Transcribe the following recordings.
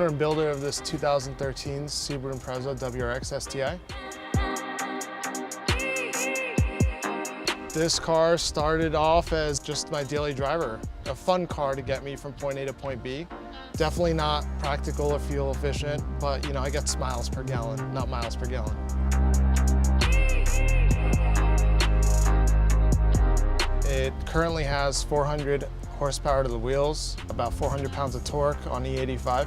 and builder of this 2013 Subaru Impreza WRX STI. This car started off as just my daily driver, a fun car to get me from point A to point B. Definitely not practical or fuel efficient, but you know, I get miles per gallon, not miles per gallon. It currently has 400 horsepower to the wheels, about 400 pounds of torque on E85.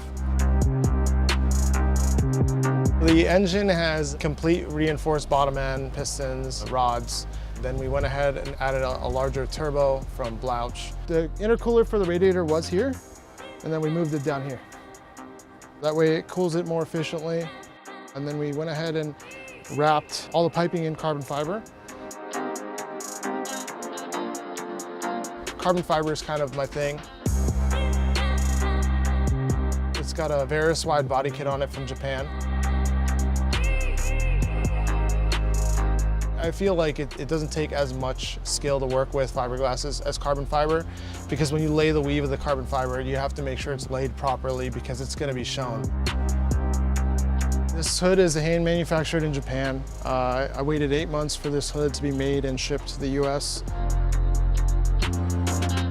The engine has complete reinforced bottom end, pistons, rods. Then we went ahead and added a larger turbo from Blouch. The intercooler for the radiator was here, and then we moved it down here. That way it cools it more efficiently. And then we went ahead and wrapped all the piping in carbon fiber. Carbon fiber is kind of my thing. It's got a Varus wide body kit on it from Japan. I feel like it doesn't take as much skill to work with fiberglass as carbon fiber, because when you lay the weave of the carbon fiber, you have to make sure it's laid properly because it's going to be shown. This hood is hand manufactured in Japan. I waited 8 months for this hood to be made and shipped to the US.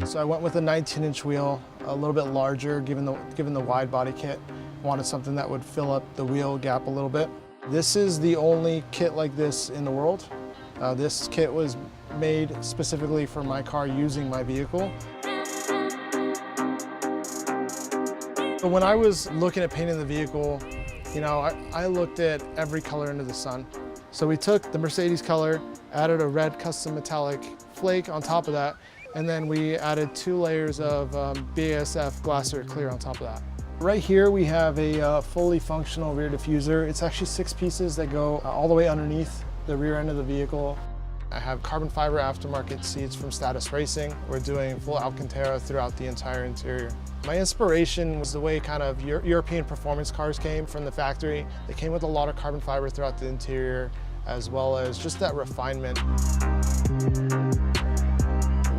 So I went with a 19-inch wheel, a little bit larger given the wide body kit. Wanted something that would fill up the wheel gap a little bit. This is the only kit like this in the world. This kit was made specifically for my car using my vehicle. So when I was looking at painting the vehicle, you know, I looked at every color under the sun. So we took the Mercedes color, added a red custom metallic flake on top of that, and then we added 2 layers of BASF Glasser clear on top of that. Right here we have a fully functional rear diffuser. It's actually 6 pieces that go all the way underneath the rear end of the vehicle. I have carbon fiber aftermarket seats from Status Racing. We're doing full Alcantara throughout the entire interior. My inspiration was the way kind of European performance cars came from the factory. They came with a lot of carbon fiber throughout the interior, as well as just that refinement.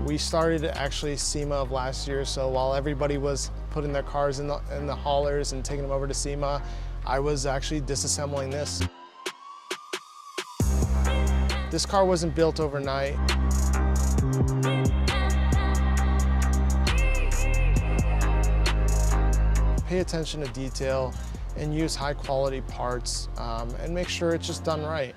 We started actually SEMA of last year, so while everybody was putting their cars in the haulers and taking them over to SEMA, I was actually disassembling this. This car wasn't built overnight. Pay attention to detail and use high quality parts and make sure it's just done right.